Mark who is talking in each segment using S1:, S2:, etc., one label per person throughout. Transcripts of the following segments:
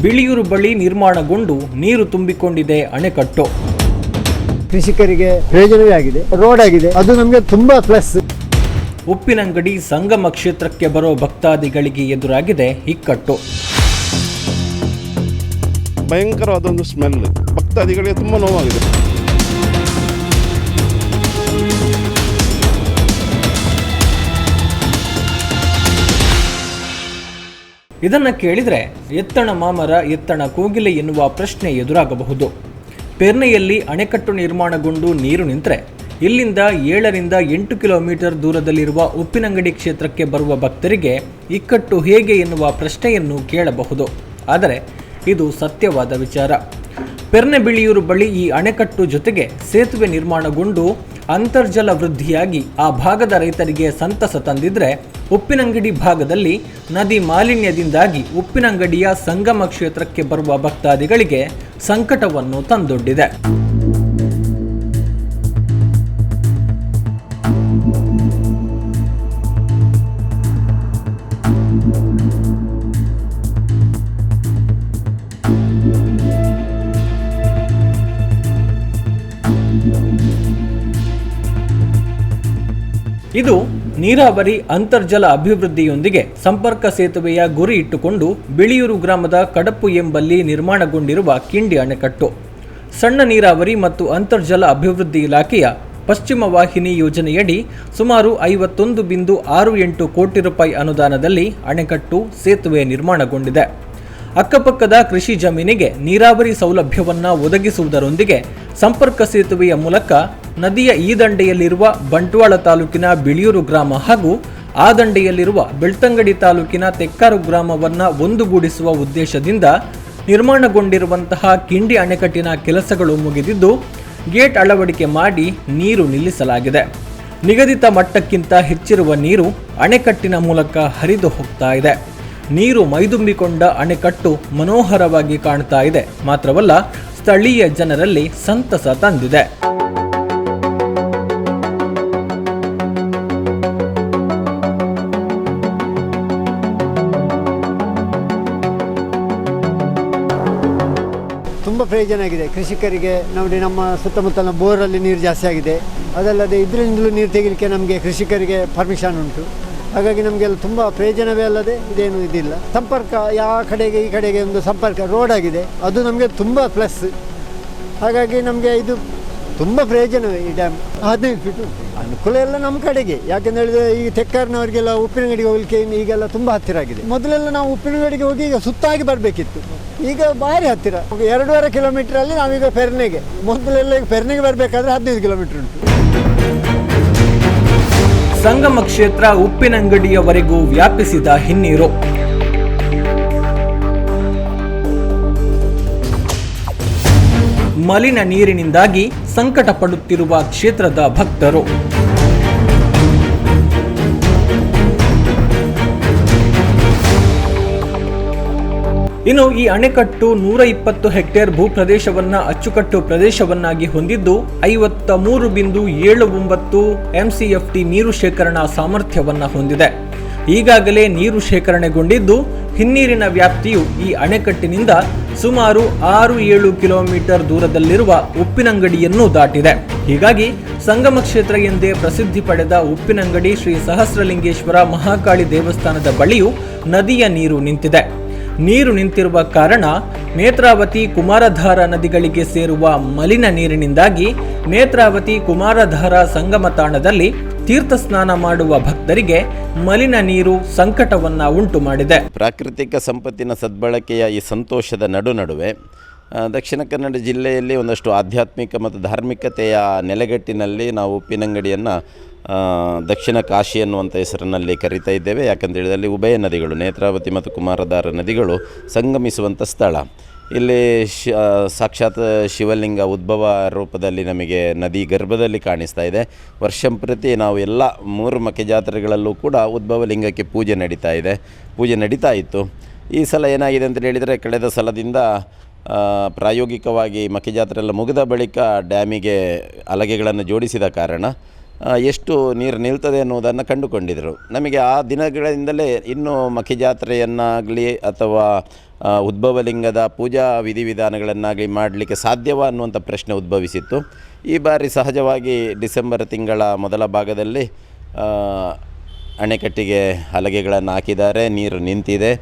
S1: ಬಿಳಿಯೂರು ಬಳಿ ನಿರ್ಮಾಣಗೊಂಡು ನೀರು ತುಂಬಿಕೊಂಡಿದೆ ಅಣೆಕಟ್ಟು.
S2: ಕೃಷಿಕರಿಗೆ ಪ್ರಯೋಜನವೇ ಆಗಿದೆ, ರೋಡ್ ಆಗಿದೆ, ಅದು ನಮಗೆ ತುಂಬಾ ಪ್ಲಸ್.
S1: ಉಪ್ಪಿನಂಗಡಿ ಸಂಗಮ ಕ್ಷೇತ್ರಕ್ಕೆ ಬರೋ ಭಕ್ತಾದಿಗಳಿಗೆ ಎದುರಾಗಿದೆ ಇಕ್ಕಟ್ಟು.
S3: ಭಯಂಕರವಾದೊಂದು ಸ್ಮೆಲ್, ಭಕ್ತಾದಿಗಳಿಗೆ ತುಂಬ ನೋವಾಗಿದೆ.
S1: ಇದನ್ನು ಕೇಳಿದರೆ ಎತ್ತಣ ಮಾಮರ ಎತ್ತಣ ಕೋಗಿಲೆ ಎನ್ನುವ ಪ್ರಶ್ನೆ ಎದುರಾಗಬಹುದು. ಪೆರ್ನೆಯಲ್ಲಿ ಅಣೆಕಟ್ಟು ನಿರ್ಮಾಣಗೊಂಡು ನೀರು ನಿಂತರೆ ಇಲ್ಲಿಂದ 7ರಿಂದ 8 ಕಿಲೋಮೀಟರ್ ದೂರದಲ್ಲಿರುವ ಉಪ್ಪಿನಂಗಡಿ ಕ್ಷೇತ್ರಕ್ಕೆ ಬರುವ ಭಕ್ತರಿಗೆ ಇಕ್ಕಟ್ಟು ಹೇಗೆ ಎನ್ನುವ ಪ್ರಶ್ನೆಯನ್ನು ಕೇಳಬಹುದು. ಆದರೆ ಇದು ಸತ್ಯವಾದ ವಿಚಾರ. ಪೆರ್ನೆ ಬಿಳಿಯೂರು ಬಳಿ ಈ ಅಣೆಕಟ್ಟು ಜೊತೆಗೆ ಸೇತುವೆ ನಿರ್ಮಾಣಗೊಂಡು ಅಂತರ್ಜಲ ವೃದ್ಧಿಯಾಗಿ ಆ ಭಾಗದ ರೈತರಿಗೆ ಸಂತಸ ತಂದಿದ್ರೆ, ಉಪ್ಪಿನಂಗಡಿ ಭಾಗದಲ್ಲಿ ನದಿ ಮಾಲಿನ್ಯದಿಂದಾಗಿ ಉಪ್ಪಿನಂಗಡಿಯ ಸಂಗಮ ಕ್ಷೇತ್ರಕ್ಕೆ ಬರುವ ಭಕ್ತಾದಿಗಳಿಗೆ ಸಂಕಟವನ್ನು ತಂದೊಡ್ಡಿದೆ. ಇದು ನೀರಾವರಿ ಅಂತರ್ಜಲ ಅಭಿವೃದ್ಧಿಯೊಂದಿಗೆ ಸಂಪರ್ಕ ಸೇತುವೆಯ ಗುರಿ ಇಟ್ಟುಕೊಂಡು ಬಿಳಿಯೂರು ಗ್ರಾಮದ ಕಡಪು ಎಂಬಲ್ಲಿ ನಿರ್ಮಾಣಗೊಂಡಿರುವ ಕಿಂಡಿ ಅಣೆಕಟ್ಟು. ಸಣ್ಣ ನೀರಾವರಿ ಮತ್ತು ಅಂತರ್ಜಲ ಅಭಿವೃದ್ಧಿ ಇಲಾಖೆಯ ಪಶ್ಚಿಮ ವಾಹಿನಿ ಯೋಜನೆಯಡಿ ಸುಮಾರು 51.68 ಕೋಟಿ ರೂಪಾಯಿ ಅನುದಾನದಲ್ಲಿ ಅಣೆಕಟ್ಟು ಸೇತುವೆ ನಿರ್ಮಾಣಗೊಂಡಿದೆ. ಅಕ್ಕಪಕ್ಕದ ಕೃಷಿ ಜಮೀನಿಗೆ ನೀರಾವರಿ ಸೌಲಭ್ಯವನ್ನು ಒದಗಿಸುವುದರೊಂದಿಗೆ ಸಂಪರ್ಕ ಸೇತುವೆಯ ಮೂಲಕ ನದಿಯ ಈ ದಂಡೆಯಲ್ಲಿರುವ ಬಂಟ್ವಾಳ ತಾಲೂಕಿನ ಬಿಳಿಯೂರು ಗ್ರಾಮ ಹಾಗೂ ಆ ದಂಡೆಯಲ್ಲಿರುವ ಬೆಳ್ತಂಗಡಿ ತಾಲೂಕಿನ ತೆಕ್ಕಾರು ಗ್ರಾಮವನ್ನು ಒಂದುಗೂಡಿಸುವ ಉದ್ದೇಶದಿಂದ ನಿರ್ಮಾಣಗೊಂಡಿರುವಂತಹ ಕಿಂಡಿ ಅಣೆಕಟ್ಟಿನ ಕೆಲಸಗಳು ಮುಗಿದಿದ್ದು, ಗೇಟ್ ಅಳವಡಿಕೆ ಮಾಡಿ ನೀರು ನಿಲ್ಲಿಸಲಾಗಿದೆ. ನಿಗದಿತ ಮಟ್ಟಕ್ಕಿಂತ ಹೆಚ್ಚಿರುವ ನೀರು ಅಣೆಕಟ್ಟಿನ ಮೂಲಕ ಹರಿದು ಹೋಗ್ತಾ ಇದೆ. ನೀರು ಮೈದುಂಬಿಕೊಂಡ ಅಣೆಕಟ್ಟು ಮನೋಹರವಾಗಿ ಕಾಣ್ತಾ ಇದೆ. ಮಾತ್ರವಲ್ಲ, ಸ್ಥಳೀಯ ಜನರಲ್ಲಿ ಸಂತಸ ತಂದಿದೆ.
S2: ತುಂಬ ಪ್ರಯೋಜನ ಆಗಿದೆ ಕೃಷಿಕರಿಗೆ. ನೋಡಿ, ನಮ್ಮ ಸುತ್ತಮುತ್ತಲ ಬೋರಲ್ಲಿ ನೀರು ಜಾಸ್ತಿ ಆಗಿದೆ. ಅದಲ್ಲದೆ ಇದರಿಂದಲೂ ನೀರು ತೆಗಿಲಿಕ್ಕೆ ನಮಗೆ ಕೃಷಿಕರಿಗೆ ಪರ್ಮಿಷನ್ ಉಂಟು. ಹಾಗಾಗಿ ನಮಗೆಲ್ಲ ತುಂಬ ಪ್ರಯೋಜನವೇ ಅಲ್ಲದೆ ಇದೇನು ಇದಿಲ್ಲ. ಸಂಪರ್ಕ ಯಾವ ಕಡೆಗೆ ಈ ಕಡೆಗೆ ಒಂದು ಸಂಪರ್ಕ ರೋಡ್ ಆಗಿದೆ, ಅದು ನಮಗೆ ತುಂಬ ಪ್ಲಸ್. ಹಾಗಾಗಿ ನಮಗೆ ಇದು ತುಂಬ ಪ್ರಯೋಜನವೇ. ಈ ಡ್ಯಾಮ್ 15 ಫೀಟ್ ಅನುಕೂಲ ಎಲ್ಲ ನಮ್ಮ ಕಡೆಗೆ. ಯಾಕೆಂತ ಹೇಳಿದ್ರೆ ಈ ತೆಕ್ಕಾರ್ನವರಿಗೆಲ್ಲ ಉಪ್ಪಿನಂಗಡಿಗೆ ಹೋಗ್ಲಿಕ್ಕೆ ಈಗೆಲ್ಲ ತುಂಬ ಹತ್ತಿರ ಆಗಿದೆ. ಮೊದಲೆಲ್ಲ ನಾವು ಉಪ್ಪಿನಂಗಡಿಗೆ ಹೋಗಿ ಈಗ ಸುತ್ತಾಗಿ ಬರಬೇಕಿತ್ತು, ಈಗ ಭಾರಿ ಹತ್ತಿರ. 2.5 ಕಿಲೋಮೀಟ್ರಲ್ಲಿ ನಾವೀಗ ಪೆರ್ನೆಗೆ, ಮೊದಲೆಲ್ಲ ಈಗ ಪೆರ್ನೆಗೆ ಬರಬೇಕಾದ್ರೆ 15 ಕಿಲೋಮೀಟರ್ ಉಂಟು.
S1: ಸಂಗಮ ಕ್ಷೇತ್ರ ಉಪ್ಪಿನಂಗಡಿಯವರೆಗೂ ವ್ಯಾಪಿಸಿದ ಹಿನ್ನೀರು. ಮಲಿನ ನೀರಿನಿಂದಾಗಿ ಸಂಕಟ ಪಡುತ್ತಿರುವ ಕ್ಷೇತ್ರದ ಭಕ್ತರು. ಇನ್ನು ಈ ಅಣೆಕಟ್ಟು 120 ಹೆಕ್ಟೇರ್ ಭೂ ಪ್ರದೇಶವನ್ನ ಅಚ್ಚುಕಟ್ಟು ಪ್ರದೇಶವನ್ನಾಗಿ ಹೊಂದಿದ್ದು 53.79 MCFT ನೀರು ಶೇಖರಣಾ ಸಾಮರ್ಥ್ಯವನ್ನ ಹೊಂದಿದೆ. ಈಗಾಗಲೇ ನೀರು ಶೇಖರಣೆಗೊಂಡಿದ್ದು ಹಿನ್ನೀರಿನ ವ್ಯಾಪ್ತಿಯು ಈ ಅಣೆಕಟ್ಟಿನಿಂದ ಸುಮಾರು 6-7 ಕಿಲೋಮೀಟರ್ ದೂರದಲ್ಲಿರುವ ಉಪ್ಪಿನಂಗಡಿಯನ್ನು ದಾಟಿದೆ. ಹೀಗಾಗಿ ಸಂಗಮ ಕ್ಷೇತ್ರ ಎಂದೇ ಪ್ರಸಿದ್ಧಿ ಪಡೆದ ಉಪ್ಪಿನಂಗಡಿ ಶ್ರೀ ಸಹಸ್ರಲಿಂಗೇಶ್ವರ ಮಹಾಕಾಳಿ ದೇವಸ್ಥಾನದ ಬಳಿಯೂ ನದಿಯ ನೀರು ನಿಂತಿದೆ. ನೀರು ನಿಂತಿರುವ ಕಾರಣ ನೇತ್ರಾವತಿ ಕುಮಾರಧಾರ ನದಿಗಳಿಗೆ ಸೇರುವ ಮಲಿನ ನೀರಿನಿಂದಾಗಿ ನೇತ್ರಾವತಿ ಕುಮಾರಧಾರ ಸಂಗಮ ತಾಣದಲ್ಲಿ ತೀರ್ಥ ಸ್ನಾನ ಮಾಡುವ ಭಕ್ತರಿಗೆ ಮಲಿನ ನೀರು ಸಂಕಟವನ್ನು ಉಂಟು ಮಾಡಿದೆ.
S4: ಪ್ರಾಕೃತಿಕ ಸಂಪತ್ತಿನ ಸದ್ಬಳಕೆಯ ಈ ಸಂತೋಷದ ನಡುವೆ ದಕ್ಷಿಣ ಕನ್ನಡ ಜಿಲ್ಲೆಯಲ್ಲಿ ಒಂದಷ್ಟು ಆಧ್ಯಾತ್ಮಿಕ ಮತ್ತು ಧಾರ್ಮಿಕತೆಯ ನೆಲೆಗಟ್ಟಿನಲ್ಲಿ ನಾವು ಉಪ್ಪಿನಂಗಡಿಯನ್ನು ದಕ್ಷಿಣ ಕಾಶಿ ಅನ್ನುವಂಥ ಹೆಸರಿನಲ್ಲಿ ಕರೀತಾ ಇದ್ದೇವೆ. ಯಾಕಂತೇಳಿದರೆ ಅಲ್ಲಿ ಉಭಯ ನದಿಗಳು ನೇತ್ರಾವತಿ ಮತ್ತು ಕುಮಾರಧಾರ ನದಿಗಳು ಸಂಗಮಿಸುವಂಥ ಸ್ಥಳ. ಇಲ್ಲಿ ಸಾಕ್ಷಾತ್ ಶಿವಲಿಂಗ ಉದ್ಭವ ರೂಪದಲ್ಲಿ ನಮಗೆ ನದಿ ಗರ್ಭದಲ್ಲಿ ಕಾಣಿಸ್ತಾ ಇದೆ. ವರ್ಷಂಪ್ರತಿ ನಾವು ಎಲ್ಲ 3 ಮಕ್ಕೆ ಜಾತ್ರೆಗಳಲ್ಲೂ ಕೂಡ ಉದ್ಭವ ಲಿಂಗಕ್ಕೆ ಪೂಜೆ ನಡೀತಾ ಇತ್ತು. ಈ ಸಲ ಏನಾಗಿದೆ ಅಂತ ಹೇಳಿದರೆ, ಕಳೆದ ಸಲದಿಂದ ಪ್ರಾಯೋಗಿಕವಾಗಿ ಮಕ್ಕೆ ಜಾತ್ರೆ ಎಲ್ಲ ಮುಗಿದ ಬಳಿಕ ಡ್ಯಾಮಿಗೆ ಹಲಗೆಗಳನ್ನು ಜೋಡಿಸಿದ ಕಾರಣ ಎಷ್ಟು ನೀರು ನಿಲ್ತದೆ ಅನ್ನೋದನ್ನು ಕಂಡುಕೊಂಡಿದ್ದರು. ನಮಗೆ ಆ ದಿನಗಳಿಂದಲೇ ಇನ್ನೂ ಮಖಿ ಜಾತ್ರೆಯನ್ನಾಗಲಿ ಅಥವಾ ಉದ್ಭವಲಿಂಗದ ಪೂಜಾ ವಿಧಿವಿಧಾನಗಳನ್ನಾಗಲಿ ಮಾಡಲಿಕ್ಕೆ ಸಾಧ್ಯವಾ ಅನ್ನುವಂಥ ಪ್ರಶ್ನೆ ಉದ್ಭವಿಸಿತ್ತು. ಈ ಬಾರಿ ಸಹಜವಾಗಿ ಡಿಸೆಂಬರ್ ತಿಂಗಳ ಮೊದಲ ಭಾಗದಲ್ಲಿ ಅಣೆಕಟ್ಟಿಗೆ ಹಲಗೆಗಳನ್ನು ಹಾಕಿದ್ದಾರೆ, ನೀರು ನಿಂತಿದೆ.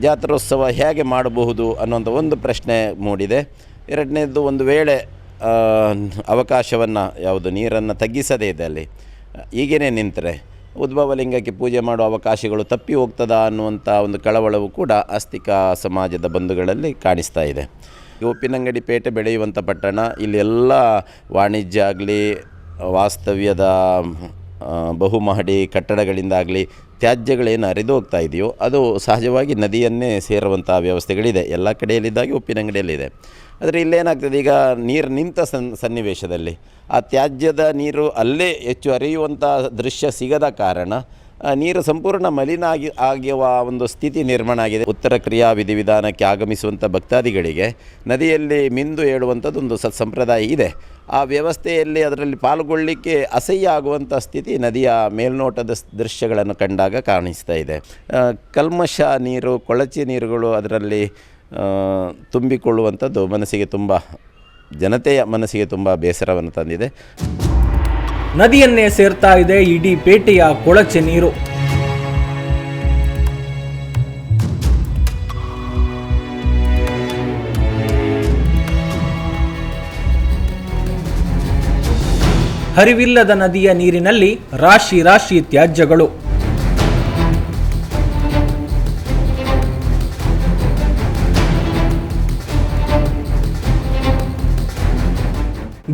S4: ಜಾತ್ರೋತ್ಸವ ಹೇಗೆ ಮಾಡಬಹುದು ಅನ್ನುವಂಥ ಒಂದು ಪ್ರಶ್ನೆ ಮೂಡಿದೆ. ಎರಡನೇದು, ಒಂದು ವೇಳೆ ಅವಕಾಶವನ್ನು ಯಾವುದು ನೀರನ್ನು ತಗ್ಗಿಸದೇ ಇದೆ ಅಲ್ಲಿ ಈಗೇನೇ ನಿಂತರೆ ಉದ್ಭವಲಿಂಗಕ್ಕೆ ಪೂಜೆ ಮಾಡುವ ಅವಕಾಶಗಳು ತಪ್ಪಿ ಹೋಗ್ತದಾ ಅನ್ನುವಂಥ ಒಂದು ಕಳವಳವು ಕೂಡ ಆಸ್ತಿಕ ಸಮಾಜದ ಬಂಧುಗಳಲ್ಲಿ ಕಾಣಿಸ್ತಾ ಇದೆ. ಉಪ್ಪಿನಂಗಡಿ ಪೇಟೆ ಬೆಳೆಯುವಂಥ ಪಟ್ಟಣ, ಇಲ್ಲಿ ಎಲ್ಲ ವಾಣಿಜ್ಯ ಆಗಲಿ ವಾಸ್ತವ್ಯದ ಬಹುಮಹಡಿ ಕಟ್ಟಡಗಳಿಂದಾಗಲಿ ತ್ಯಾಜ್ಯಗಳೇನು ಹರಿದು ಹೋಗ್ತಾ ಇದೆಯೋ ಅದು ಸಹಜವಾಗಿ ನದಿಯನ್ನೇ ಸೇರುವಂಥ ವ್ಯವಸ್ಥೆಗಳಿದೆ, ಎಲ್ಲ ಕಡೆಯಲ್ಲಿದ್ದಾಗೆ ಉಪ್ಪಿನಂಗಡಿಯಲ್ಲಿದೆ. ಆದರೆ ಇಲ್ಲೇನಾಗ್ತದೆ, ಈಗ ನೀರು ನಿಂತ ಸನ್ನಿವೇಶದಲ್ಲಿ ಆ ತ್ಯಾಜ್ಯದ ನೀರು ಅಲ್ಲೇ ಹೆಚ್ಚು ಹರಿಯುವಂಥ ದೃಶ್ಯ ಸಿಗದ ಕಾರಣ ನೀರು ಸಂಪೂರ್ಣ ಮಲಿನ ಆಗಿರುವ ಒಂದು ಸ್ಥಿತಿ ನಿರ್ಮಾಣ ಆಗಿದೆ. ಉತ್ತರ ಕ್ರಿಯಾ ವಿಧಿವಿಧಾನಕ್ಕೆ ಆಗಮಿಸುವಂಥ ಭಕ್ತಾದಿಗಳಿಗೆ ನದಿಯಲ್ಲಿ ಮಿಂದು ಹೇಳುವಂಥದ್ದೊಂದು ಸಂಪ್ರದಾಯ ಇದೆ. ಆ ವ್ಯವಸ್ಥೆಯಲ್ಲಿ ಅದರಲ್ಲಿ ಪಾಲ್ಗೊಳ್ಳಲಿಕ್ಕೆ ಅಸಹ್ಯ ಆಗುವಂಥ ಸ್ಥಿತಿ ನದಿಯ ಮೇಲ್ನೋಟದ ದೃಶ್ಯಗಳನ್ನು ಕಂಡಾಗ ಕಾಣಿಸ್ತಾ ಇದೆ. ಕಲ್ಮಶ ನೀರು, ಕೊಳಚೆ ನೀರುಗಳು ಅದರಲ್ಲಿ ತುಂಬಿಕೊಳ್ಳುವಂಥದ್ದು ಜನತೆಯ ಮನಸ್ಸಿಗೆ ತುಂಬ ಬೇಸರವನ್ನು ತಂದಿದೆ.
S1: ನದಿಯನ್ನೇ ಸೇರ್ತಾ ಇದೆ ಇಡೀ ಪೇಟೆಯ ಕೊಳಚೆ ನೀರು. ಹರಿವಿಲ್ಲದ ನದಿಯ ನೀರಿನಲ್ಲಿ ರಾಶಿ ರಾಶಿ ತ್ಯಾಜ್ಯಗಳು.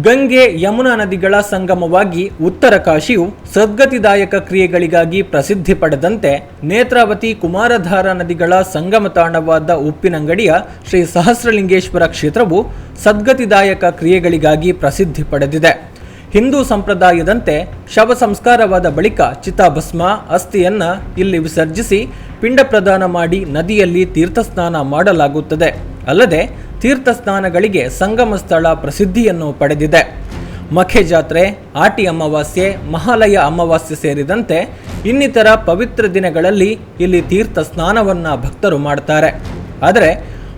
S1: ಗಂಗೆ ಯಮುನಾ ನದಿಗಳ ಸಂಗಮವಾಗಿ ಉತ್ತರ ಕಾಶಿಯು ಸದ್ಗತಿದಾಯಕ ಕ್ರಿಯೆಗಳಿಗಾಗಿ ಪ್ರಸಿದ್ಧಿ ಪಡೆದಂತೆ ನೇತ್ರಾವತಿ ಕುಮಾರಧಾರಾ ನದಿಗಳ ಸಂಗಮ ತಾಣವಾದ ಉಪ್ಪಿನಂಗಡಿಯ ಶ್ರೀ ಸಹಸ್ರಲಿಂಗೇಶ್ವರ ಕ್ಷೇತ್ರವು ಸದ್ಗತಿದಾಯಕ ಕ್ರಿಯೆಗಳಿಗಾಗಿ ಪ್ರಸಿದ್ಧಿ ಪಡೆದಿದೆ. ಹಿಂದೂ ಸಂಪ್ರದಾಯದಂತೆ ಶವ ಸಂಸ್ಕಾರವಾದ ಬಳಿಕ ಚಿತಾಭಸ್ಮ ಅಸ್ಥಿಯನ್ನ ಇಲ್ಲಿ ವಿಸರ್ಜಿಸಿ ಪಿಂಡ ಪ್ರದಾನ ಮಾಡಿ ನದಿಯಲ್ಲಿ ತೀರ್ಥಸ್ನಾನ ಮಾಡಲಾಗುತ್ತದೆ. ಅಲ್ಲದೆ ತೀರ್ಥ ಸ್ನಾನಗಳಿಗೆ ಸಂಗಮ ಸ್ಥಳ ಪ್ರಸಿದ್ಧಿಯನ್ನು ಪಡೆದಿದೆ. ಮಖೆ ಜಾತ್ರೆ, ಆಟಿ ಅಮಾವಾಸ್ಯೆ, ಮಹಾಲಯ ಅಮಾವಾಸ್ಯೆ ಸೇರಿದಂತೆ ಇನ್ನಿತರ ಪವಿತ್ರ ದಿನಗಳಲ್ಲಿ ಇಲ್ಲಿ ತೀರ್ಥ ಸ್ನಾನವನ್ನು ಭಕ್ತರು ಮಾಡ್ತಾರೆ. ಆದರೆ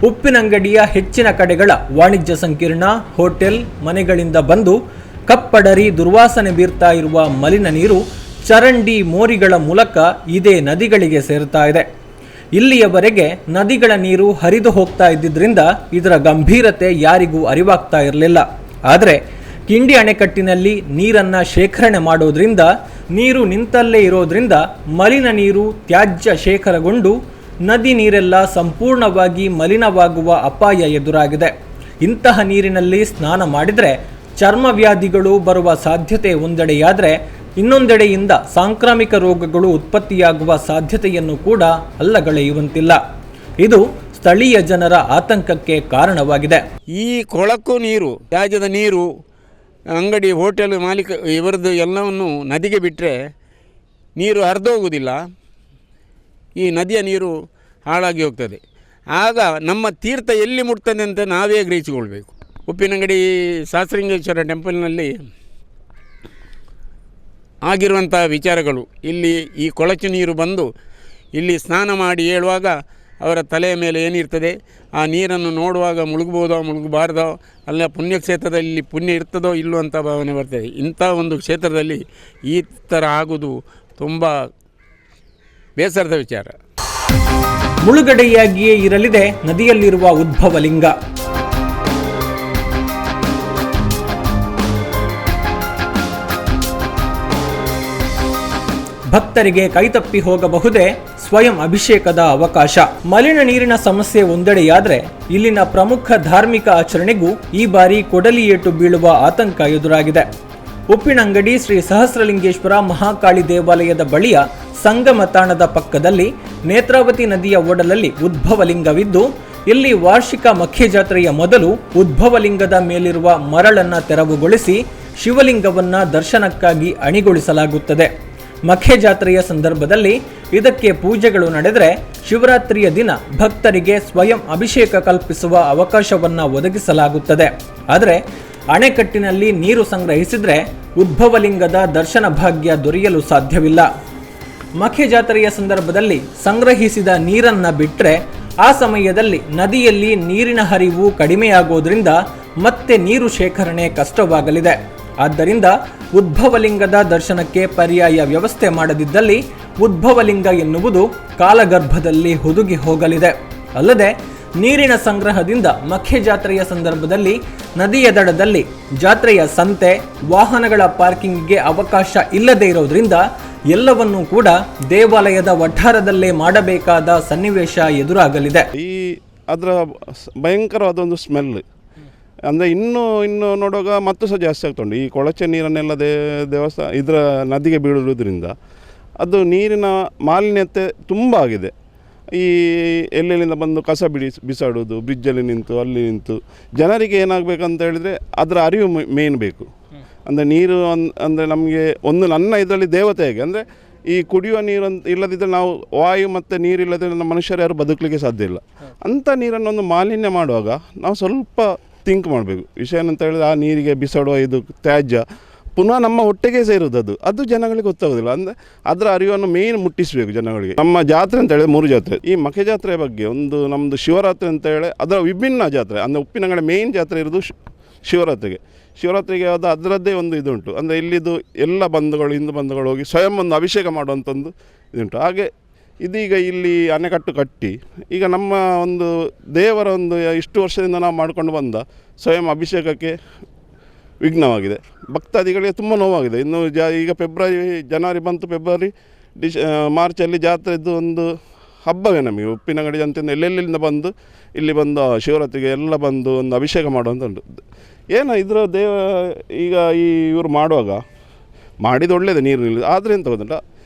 S1: ಉಪ್ಪಿನಂಗಡಿಯ ಹೆಚ್ಚಿನ ಕಡೆಗಳ ವಾಣಿಜ್ಯ ಸಂಕೀರ್ಣ, ಹೋಟೆಲ್, ಮನೆಗಳಿಂದ ಬಂದು ಕಪ್ಪಡರಿ ದುರ್ವಾಸನೆ ಬೀರ್ತಾ ಇರುವ ಮಲಿನ ನೀರು ಚರಂಡಿ, ಮೋರಿಗಳ ಮೂಲಕ ಇದೇ ನದಿಗಳಿಗೆ ಸೇರ್ತಾ ಇದೆ. ಇಲ್ಲಿಯವರೆಗೆ ನದಿಗಳ ನೀರು ಹರಿದು ಹೋಗ್ತಾ ಇದ್ದಿದ್ದರಿಂದ ಇದರ ಗಂಭೀರತೆ ಯಾರಿಗೂ ಅರಿವಾಗ್ತಾ ಇರಲಿಲ್ಲ. ಆದರೆ ಕಿಂಡಿ ಅಣೆಕಟ್ಟಿನಲ್ಲಿ ನೀರನ್ನು ಶೇಖರಣೆ ಮಾಡೋದ್ರಿಂದ, ನೀರು ನಿಂತಲ್ಲೇ ಇರೋದ್ರಿಂದ ಮಲಿನ ನೀರು ತ್ಯಾಜ್ಯ ಶೇಖರಗೊಂಡು ನದಿ ನೀರೆಲ್ಲ ಸಂಪೂರ್ಣವಾಗಿ ಮಲಿನವಾಗುವ ಅಪಾಯ ಎದುರಾಗಿದೆ. ಇಂತಹ ನೀರಿನಲ್ಲಿ ಸ್ನಾನ ಮಾಡಿದರೆ ಚರ್ಮ ವ್ಯಾಧಿಗಳು ಬರುವ ಸಾಧ್ಯತೆ ಒಂದೆಡೆಯಾದರೆ, ಇನ್ನೊಂದೆಡೆಯಿಂದ ಸಾಂಕ್ರಾಮಿಕ ರೋಗಗಳು ಉತ್ಪತ್ತಿಯಾಗುವ ಸಾಧ್ಯತೆಯನ್ನು ಕೂಡ ಅಲ್ಲಗಳೆಯುವಂತಿಲ್ಲ. ಇದು ಸ್ಥಳೀಯ ಜನರ ಆತಂಕಕ್ಕೆ ಕಾರಣವಾಗಿದೆ.
S5: ಈ ಕೊಳಕು ನೀರು, ತ್ಯಾಜ್ಯದ ನೀರು, ಅಂಗಡಿ, ಹೋಟೆಲ್ ಮಾಲೀಕ ಇವರದ್ದು ಎಲ್ಲವನ್ನು ನದಿಗೆ ಬಿಟ್ಟರೆ ನೀರು ಹರಿದೋಗುವುದಿಲ್ಲ. ಈ ನದಿಯ ನೀರು ಹಾಳಾಗಿ ಹೋಗ್ತದೆ. ಆಗ ನಮ್ಮ ತೀರ್ಥ ಎಲ್ಲಿ ಮುಟ್ತದೆ ಅಂತ ನಾವೇ ಗ್ರಹಿಸಿಕೊಳ್ಬೇಕು. ಉಪ್ಪಿನಂಗಡಿ ಸಹಸ್ರಲಿಂಗೇಶ್ವರ ಟೆಂಪಲ್ನಲ್ಲಿ ಆಗಿರುವಂಥ ವಿಚಾರಗಳು, ಇಲ್ಲಿ ಈ ಕೊಳಚೆ ನೀರು ಬಂದು ಇಲ್ಲಿ ಸ್ನಾನ ಮಾಡಿ ಹೇಳುವಾಗ ಅವರ ತಲೆಯ ಮೇಲೆ ಏನಿರ್ತದೆ, ಆ ನೀರನ್ನು ನೋಡುವಾಗ ಮುಳುಗ್ಬೋದೋ ಮುಳುಗಬಾರ್ದೋ, ಅಲ್ಲ ಪುಣ್ಯಕ್ಷೇತ್ರದಲ್ಲಿ ಪುಣ್ಯ ಇರ್ತದೋ ಇಲ್ಲೋ ಅಂತ ಭಾವನೆ ಬರ್ತದೆ. ಇಂಥ ಒಂದು ಕ್ಷೇತ್ರದಲ್ಲಿ ಈ ಥರ ಆಗೋದು ತುಂಬ ಬೇಸರದ ವಿಚಾರ.
S1: ಮುಳುಗಡೆಯಾಗಿಯೇ ಇರಲಿದೆ ನದಿಯಲ್ಲಿರುವ ಉದ್ಭವಲಿಂಗ. ಭಕ್ತರಿಗೆ ಕೈತಪ್ಪಿ ಹೋಗಬಹುದೇ ಸ್ವಯಂ ಅಭಿಷೇಕದ ಅವಕಾಶ. ಮಲಿನ ನೀರಿನ ಸಮಸ್ಯೆ ಒಂದೆಡೆಯಾದರೆ ಇಲ್ಲಿನ ಪ್ರಮುಖ ಧಾರ್ಮಿಕ ಆಚರಣೆಗೂ ಈ ಬಾರಿ ಕೊಡಲಿ ಏಟು ಬೀಳುವ ಆತಂಕ ಎದುರಾಗಿದೆ. ಉಪ್ಪಿನಂಗಡಿ ಶ್ರೀ ಸಹಸ್ರಲಿಂಗೇಶ್ವರ ಮಹಾಕಾಳಿ ದೇವಾಲಯದ ಬಳಿಯ ಸಂಗಮ ತಾಣದ ಪಕ್ಕದಲ್ಲಿ ನೇತ್ರಾವತಿ ನದಿಯ ಒಡಲಲ್ಲಿ ಉದ್ಭವಲಿಂಗವಿದ್ದು, ಇಲ್ಲಿ ವಾರ್ಷಿಕ ಮಖೆ ಜಾತ್ರೆಯ ಮೊದಲು ಉದ್ಭವಲಿಂಗದ ಮೇಲಿರುವ ಮರಳನ್ನು ತೆರವುಗೊಳಿಸಿ ಶಿವಲಿಂಗವನ್ನ ದರ್ಶನಕ್ಕಾಗಿ ಅಣಿಗೊಳಿಸಲಾಗುತ್ತದೆ. ಮಖೆ ಜಾತ್ರೆಯ ಸಂದರ್ಭದಲ್ಲಿ ಇದಕ್ಕೆ ಪೂಜೆಗಳು ನಡೆದರೆ ಶಿವರಾತ್ರಿಯ ದಿನ ಭಕ್ತರಿಗೆ ಸ್ವಯಂ ಅಭಿಷೇಕ ಕಲ್ಪಿಸುವ ಅವಕಾಶವನ್ನು ಒದಗಿಸಲಾಗುತ್ತದೆ. ಆದರೆ ಅಣೆಕಟ್ಟಿನಲ್ಲಿ ನೀರು ಸಂಗ್ರಹಿಸಿದ್ರೆ ಉದ್ಭವಲಿಂಗದ ದರ್ಶನ ಭಾಗ್ಯ ದೊರೆಯಲು ಸಾಧ್ಯವಿಲ್ಲ. ಮಖೆ ಜಾತ್ರೆಯ ಸಂದರ್ಭದಲ್ಲಿ ಸಂಗ್ರಹಿಸಿದ ನೀರನ್ನ ಬಿಟ್ಟರೆ ಆ ಸಮಯದಲ್ಲಿ ನದಿಯಲ್ಲಿ ನೀರಿನ ಹರಿವು ಕಡಿಮೆಯಾಗೋದ್ರಿಂದ ಮತ್ತೆ ನೀರು ಶೇಖರಣೆ ಕಷ್ಟವಾಗಲಿದೆ. ಆದ್ದರಿಂದ ಉದ್ಭವಲಿಂಗದ ದರ್ಶನಕ್ಕೆ ಪರ್ಯಾಯ ವ್ಯವಸ್ಥೆ ಮಾಡದಿದ್ದಲ್ಲಿ ಉದ್ಭವಲಿಂಗ ಎನ್ನುವುದು ಕಾಲಗರ್ಭದಲ್ಲಿ ಹುದುಗಿ ಹೋಗಲಿದೆ. ಅಲ್ಲದೆ ನೀರಿನ ಸಂಗ್ರಹದಿಂದ ಮಖೆ ಜಾತ್ರೆಯ ಸಂದರ್ಭದಲ್ಲಿ ನದಿಯ ದಡದಲ್ಲಿ ಜಾತ್ರೆಯ ಸಂತೆ, ವಾಹನಗಳ ಪಾರ್ಕಿಂಗ್ಗೆ ಅವಕಾಶ ಇಲ್ಲದೇ ಇರೋದ್ರಿಂದ ಎಲ್ಲವನ್ನೂ ಕೂಡ ದೇವಾಲಯದ ವಠಾರದಲ್ಲೇ ಮಾಡಬೇಕಾದ ಸನ್ನಿವೇಶ ಎದುರಾಗಲಿದೆ.
S3: ಅದರ ಭಯಂಕರವಾದ ಒಂದು ಸ್ಮೆಲ್ ಅಂದರೆ ಇನ್ನೂ ನೋಡುವಾಗ ಮತ್ತು ಸಹ ಜಾಸ್ತಿ ಆಗ್ತುಂಟು. ಈ ಕೊಳಚೆ ನೀರನ್ನೆಲ್ಲ ದೇವಸ್ಥಾನ ಇದರ ನದಿಗೆ ಬೀಳುವುದರಿಂದ ಅದು ನೀರಿನ ಮಾಲಿನ್ಯತೆ ತುಂಬ ಆಗಿದೆ. ಈ ಎಲ್ಲೆಲ್ಲಿಂದ ಬಂದು ಕಸ ಬಿಸಾಡೋದು, ಬ್ರಿಡ್ಜಲ್ಲಿ ನಿಂತು ಅಲ್ಲಿ ನಿಂತು ಜನರಿಗೆ ಏನಾಗಬೇಕಂತ ಹೇಳಿದರೆ ಅದರ ಅರಿವು ಮೇನ್ ಬೇಕು. ಅಂದರೆ ನೀರು ಅಂದರೆ ನಮಗೆ ಒಂದು ನನ್ನ ಇದರಲ್ಲಿ ದೇವತೆ ಹೇಗೆ ಅಂದರೆ ಈ ಕುಡಿಯುವ ನೀರು ಇಲ್ಲದಿದ್ದರೆ ನಾವು ವಾಯು ಮತ್ತು ನೀರಿಲ್ಲದೆ ನಮ್ಮ ಮನುಷ್ಯರು ಯಾರು ಬದುಕಲಿಕ್ಕೆ ಸಾಧ್ಯ ಇಲ್ಲ. ಅಂಥ ನೀರನ್ನೊಂದು ಮಾಲಿನ್ಯ ಮಾಡುವಾಗ ನಾವು ಸ್ವಲ್ಪ ಥಿಂಕ್ ಮಾಡಬೇಕು. ವಿಷಯ ಏನಂತ ಹೇಳಿದ್ರೆ ಆ ನೀರಿಗೆ ಬಿಸಾಡುವ ಇದು ತ್ಯಾಜ್ಯ ಪುನಃ ನಮ್ಮ ಹೊಟ್ಟೆಗೆ ಸೇರೋದು ಅದು ಜನಗಳಿಗೆ ಗೊತ್ತಾಗೋದಿಲ್ಲ. ಅಂದರೆ ಅದರ ಅರಿವನ್ನು ಮೇನ್ ಮುಟ್ಟಿಸಬೇಕು ಜನಗಳಿಗೆ. ನಮ್ಮ ಜಾತ್ರೆ ಅಂತ ಹೇಳಿದ್ರೆ 3 ಜಾತ್ರೆ. ಈ ಮಖೆ ಜಾತ್ರೆಯ ಬಗ್ಗೆ ಒಂದು ನಮ್ಮದು ಶಿವರಾತ್ರಿ ಅಂತ ಹೇಳಿ ಅದರ ವಿಭಿನ್ನ ಜಾತ್ರೆ. ಅಂದರೆ ಉಪ್ಪಿನಂಗಡಿ ಮೇನ್ ಜಾತ್ರೆ ಇರೋದು ಶಿವರಾತ್ರಿಗೆ ಆದ ಅದರದ್ದೇ ಒಂದು ಇದುಂಟು. ಅಂದರೆ ಇಲ್ಲಿದು ಎಲ್ಲ ಬಂಧುಗಳು ಹಿಂದೂ ಬಂಧುಗಳು ಹೋಗಿ ಸ್ವಯಂ ಒಂದು ಅಭಿಷೇಕ ಮಾಡುವಂಥದ್ದು ಇದುಂಟು. ಹಾಗೆ ಇದೀಗ ಇಲ್ಲಿ ಅಣೆಕಟ್ಟು ಕಟ್ಟಿ ಈಗ ನಮ್ಮ ಒಂದು ದೇವರ ಒಂದು ಇಷ್ಟು ವರ್ಷದಿಂದ ನಾವು ಮಾಡಿಕೊಂಡು ಬಂದ ಸ್ವಯಂ ಅಭಿಷೇಕಕ್ಕೆ ವಿಘ್ನವಾಗಿದೆ. ಭಕ್ತಾದಿಗಳಿಗೆ ತುಂಬ ನೋವಾಗಿದೆ. ಇನ್ನು ಈಗ ಜನವರಿ ಬಂತು, ಮಾರ್ಚಲ್ಲಿ ಜಾತ್ರೆದ್ದು ಒಂದು ಹಬ್ಬವೇ ನಮಗೆ. ಉಪ್ಪಿನಂಗಡಿ ಅಂತ ಎಲ್ಲೆಲ್ಲಿಂದ ಬಂದು ಇಲ್ಲಿ ಬಂದು ಶಿವರಾತ್ರಿಗೆ ಎಲ್ಲ ಬಂದು ಒಂದು ಅಭಿಷೇಕ ಮಾಡುವಂಥ ಉಂಟು. ಏನು ಇದರ ಈಗ ಇವರು ಮಾಡುವಾಗ ಮಾಡಿದ ಒಳ್ಳೆಯದು ನೀರು ನಿಲ್ಲ. ಆದರೆ ಎಂತ ಗೊತ್ತುಂಟ,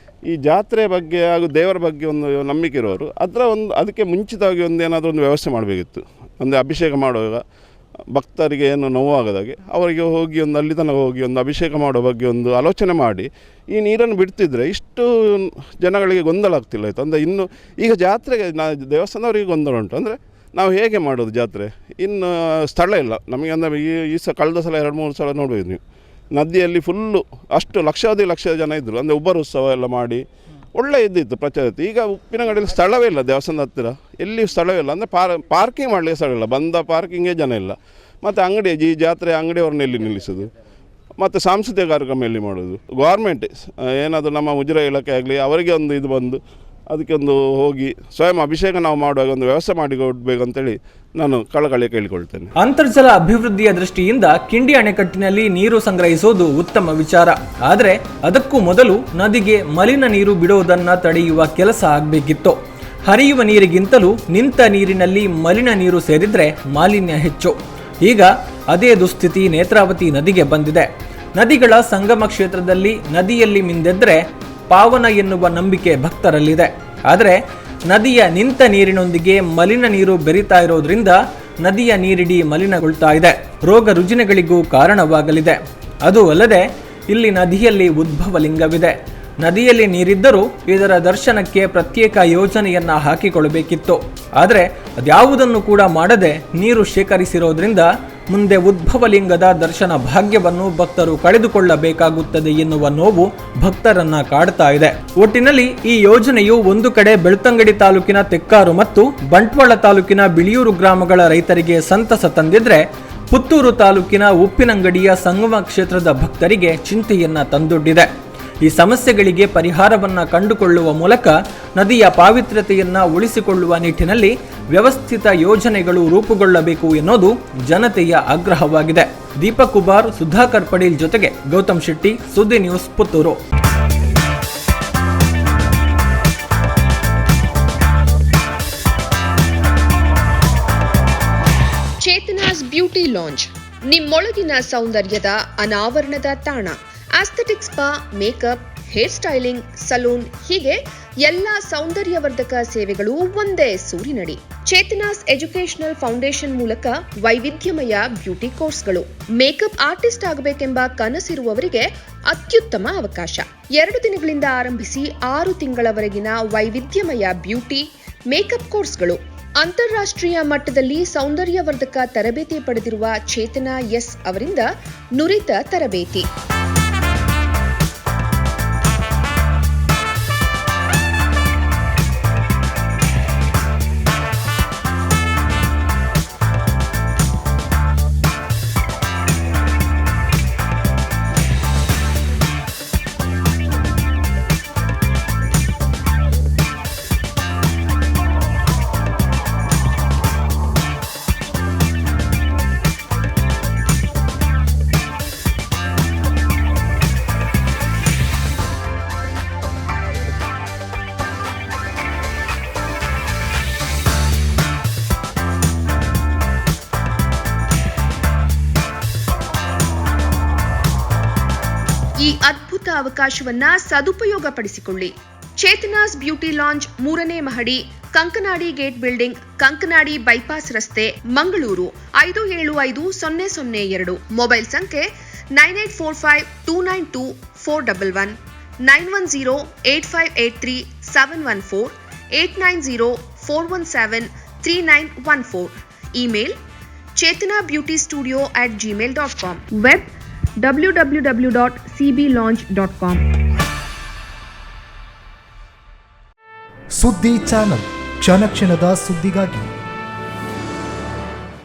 S3: ಈ ಜಾತ್ರೆ ಬಗ್ಗೆ ಹಾಗೂ ದೇವರ ಬಗ್ಗೆ ಒಂದು ನಂಬಿಕೆ ಇರೋರು ಅದಕ್ಕೆ ಮುಂಚಿತವಾಗಿ ಏನಾದರೂ ಒಂದು ವ್ಯವಸ್ಥೆ ಮಾಡಬೇಕಿತ್ತು. ಅಂದರೆ ಅಭಿಷೇಕ ಮಾಡುವಾಗ ಭಕ್ತರಿಗೆ ಏನು ನೋವಾಗದಾಗೆ ಅವರಿಗೆ ಹೋಗಿ ಅಲ್ಲಿ ತನಕ ಹೋಗಿ ಒಂದು ಅಭಿಷೇಕ ಮಾಡೋ ಬಗ್ಗೆ ಒಂದು ಆಲೋಚನೆ ಮಾಡಿ ಈ ನೀರನ್ನು ಬಿಡ್ತಿದ್ರೆ ಇಷ್ಟು ಜನಗಳಿಗೆ ಗೊಂದಲ ಆಗ್ತಿಲ್ಲ. ಆಯಿತು ಅಂದರೆ ಇನ್ನು ಈಗ ಜಾತ್ರೆಗೆ ದೇವಸ್ಥಾನದವರಿಗೆ ಗೊಂದಲ ಉಂಟು. ಅಂದರೆ ನಾವು ಹೇಗೆ ಮಾಡೋದು ಜಾತ್ರೆ, ಇನ್ನು ಸ್ಥಳ ಇಲ್ಲ ನಮಗೆ. ಅಂದರೆ ಈ ಕಳೆದ ಸಲ 2-3 ಸಲ ನೋಡ್ಬೋದು ನೀವು, ನದಿಯಲ್ಲಿ ಫುಲ್ಲು ಅಷ್ಟು ಲಕ್ಷ ಜನ ಇದ್ದರು. ಅಂದರೆ ಉಬ್ಬರ ಉತ್ಸವ ಎಲ್ಲ ಮಾಡಿ ಒಳ್ಳೆ ಇದ್ದಿತ್ತು ಪ್ರಚಾರ ಇತ್ತು. ಈಗ ಉಪ್ಪಿನಂಗಡಿಯಲ್ಲಿ ಸ್ಥಳವೇ ಇಲ್ಲ, ದೇವಸ್ಥಾನದ ಹತ್ತಿರ ಎಲ್ಲಿ ಸ್ಥಳವೇ ಇಲ್ಲ. ಅಂದರೆ ಪಾರ್ಕಿಂಗ್ ಮಾಡಲಿಕ್ಕೆ ಸ್ಥಳ ಇಲ್ಲ, ಬಂದ ಪಾರ್ಕಿಂಗೇ ಜನ ಇಲ್ಲ. ಮತ್ತು ಅಂಗಡಿ ಈ ಜಾತ್ರೆ ಅಂಗಡಿಯವ್ರನ್ನ ಎಲ್ಲಿ ನಿಲ್ಲಿಸೋದು, ಮತ್ತು ಸಾಂಸ್ಕೃತಿಕ ಕಾರ್ಯಕ್ರಮ ಎಲ್ಲಿ ಮಾಡೋದು. ಗೌರ್ಮೆಂಟ್ ಏನಾದರೂ ನಮ್ಮ ಮುಜರಾಯಿ ಇಲಾಖೆ ಆಗಲಿ ಅವರಿಗೆ ಒಂದು ಇದು ಬಂದು ಅದಕ್ಕೆ ಒಂದು ಹೋಗಿ ಸ್ವಯಂ ಅಭಿಷೇಕ ನಾವು ಮಾಡುವಾಗ ಒಂದು ವ್ಯವಸ್ಥೆ ಮಾಡಿ ಕೊಡಬೇಕಂತೇಳಿ ನಾನು ಕಳಕಳಿ ಕೇಳಿಕೊಳ್ತೇನೆ.
S1: ಅಂತರ್ಜಲ ಅಭಿವೃದ್ಧಿಯ ದೃಷ್ಟಿಯಿಂದ ಕಿಂಡಿ ಅಣೆಕಟ್ಟಿನಲ್ಲಿ ನೀರು ಸಂಗ್ರಹಿಸುವುದು ಉತ್ತಮ ವಿಚಾರ. ಆದರೆ ಅದಕ್ಕೂ ಮೊದಲು ನದಿಗೆ ಮಲಿನ ನೀರು ಬಿಡುವುದನ್ನು ತಡೆಯುವ ಕೆಲಸ ಆಗಬೇಕಿತ್ತು. ಹರಿಯುವ ನೀರಿಗಿಂತಲೂ ನಿಂತ ನೀರಿನಲ್ಲಿ ಮಲಿನ ನೀರು ಸೇರಿದ್ರೆ ಮಾಲಿನ್ಯ ಹೆಚ್ಚು. ಈಗ ಅದೇ ದುಸ್ಥಿತಿ ನೇತ್ರಾವತಿ ನದಿಗೆ ಬಂದಿದೆ. ನದಿಗಳ ಸಂಗಮ ಕ್ಷೇತ್ರದಲ್ಲಿ ನದಿಯಲ್ಲಿ ಮಿಂದೆದ್ರೆ ಪಾವನ ಎನ್ನುವ ನಂಬಿಕೆ ಭಕ್ತರಲ್ಲಿದೆ. ಆದರೆ ನದಿಯ ನಿಂತ ನೀರಿನೊಂದಿಗೆ ಮಲಿನ ನೀರು ಬೆರೀತಾ ಇರೋದ್ರಿಂದ ನದಿಯ ನೀರಿಡೀ ಮಲಿನಗೊಳ್ತಾ ಇದೆ, ರೋಗ ರುಜಿನಗಳಿಗೂ ಕಾರಣವಾಗಲಿದೆ. ಅದು ಅಲ್ಲದೆ ಇಲ್ಲಿ ನದಿಯಲ್ಲಿ ಉದ್ಭವಲಿಂಗವಿದೆ. ನದಿಯಲ್ಲಿ ನೀರಿದ್ದರೂ ಇದರ ದರ್ಶನಕ್ಕೆ ಪ್ರತ್ಯೇಕ ಯೋಜನೆಯನ್ನ ಹಾಕಿಕೊಳ್ಳಬೇಕಿತ್ತು. ಆದರೆ ಅದ್ಯಾವುದನ್ನು ಕೂಡ ಮಾಡದೆ ನೀರು ಶೇಖರಿಸಿರೋದ್ರಿಂದ ಮುಂದೆ ಉದ್ಭವಲಿಂಗದ ದರ್ಶನ ಭಾಗ್ಯವನ್ನು ಭಕ್ತರು ಕಳೆದುಕೊಳ್ಳಬೇಕಾಗುತ್ತದೆ ಎನ್ನುವ ನೋವು ಭಕ್ತರನ್ನ ಕಾಡ್ತಾ ಇದೆ. ಒಟ್ಟಿನಲ್ಲಿ ಈ ಯೋಜನೆಯು ಒಂದು ಕಡೆ ಬೆಳ್ತಂಗಡಿ ತಾಲೂಕಿನ ತೆಕ್ಕಾರು ಮತ್ತು ಬಂಟ್ವಾಳ ತಾಲೂಕಿನ ಬಿಳಿಯೂರು ಗ್ರಾಮಗಳ ರೈತರಿಗೆ ಸಂತಸ ತಂದಿದ್ರೆ, ಪುತ್ತೂರು ತಾಲೂಕಿನ ಉಪ್ಪಿನಂಗಡಿಯ ಸಂಗಮ ಕ್ಷೇತ್ರದ ಭಕ್ತರಿಗೆ ಚಿಂತೆಯನ್ನ ತಂದೊಡ್ಡಿದೆ. ಈ ಸಮಸ್ಯೆಗಳಿಗೆ ಪರಿಹಾರವನ್ನ ಕಂಡುಕೊಳ್ಳುವ ಮೂಲಕ ನದಿಯ ಪಾವಿತ್ರ್ಯತೆಯನ್ನ ಉಳಿಸಿಕೊಳ್ಳುವ ನಿಟ್ಟಿನಲ್ಲಿ ವ್ಯವಸ್ಥಿತ ಯೋಜನೆಗಳು ರೂಪುಗೊಳ್ಳಬೇಕು ಎನ್ನುವುದು ಜನತೆಯ ಆಗ್ರಹವಾಗಿದೆ. ದೀಪಕ್ ಕುಮಾರ್, ಸುಧಾಕರ್ ಪಡೀಲ್ ಜೊತೆಗೆ ಗೌತಮ್ ಶೆಟ್ಟಿ, ಸುದ್ದಿ news, Puttur.
S6: Chetana's beauty lounge, ನಿಮ್ಮೊಳಗಿನ ಸೌಂದರ್ಯದ ಅನಾವರಣದ ತಾಣ. Aesthetic spa, makeup, hair styling, salon, ಹೀಗೆ ಎಲ್ಲ ಸೌಂದರ್ಯವರ್ಧಕ ಸೇವೆಗಳು ಒಂದೇ ಸೂರಿನಡಿ. ಚೇತನಾಸ್ ಎಜುಕೇಶನಲ್ ಫೌಂಡೇಶನ್ ಮೂಲಕ ವೈವಿಧ್ಯಮಯ ಬ್ಯೂಟಿ ಕೋರ್ಸ್ಗಳು. ಮೇಕಪ್ ಆರ್ಟಿಸ್ಟ್ ಆಗಬೇಕೆಂಬ ಕನಸಿರುವವರಿಗೆ ಅತ್ಯುತ್ತಮ ಅವಕಾಶ. 2 ದಿನಗಳಿಂದ ಆರಂಭಿಸಿ 6 ತಿಂಗಳವರೆಗಿನ ವೈವಿಧ್ಯಮಯ ಬ್ಯೂಟಿ, ಮೇಕಪ್ ಕೋರ್ಸ್ಗಳು. ಅಂತಾರಾಷ್ಟ್ರೀಯ ಮಟ್ಟದಲ್ಲಿ ಸೌಂದರ್ಯವರ್ಧಕ ತರಬೇತಿ ಪಡೆದಿರುವ ಚೇತನಾ ಎಸ್ ಅವರಿಂದ ನುರಿತ ತರಬೇತಿ. ಈ ಅದ್ಭುತ ಅವಕಾಶವನ್ನ ಸದುಪಯೋಗಪಡಿಸಿಕೊಳ್ಳಿ. ಚೇತನಾಸ್ ಬ್ಯೂಟಿ ಲಾಂಜ್ 3ನೇ ಮಹಡಿ, Kankanadi gate building, Kankanadi bypass ರಸ್ತೆ, ಮಂಗಳೂರು 575002. ಮೊಬೈಲ್ ಸಂಖ್ಯೆ 9845292411, 9108583714, 8904173914. Email chetanabeautystudio@gmail.com. Web www.cblaunch.com.
S7: ಸುದ್ದಿ ಚಾನಲ್, ಕ್ಷಣ ಕ್ಷಣದ ಸುದ್ದಿಗಾಗಿ.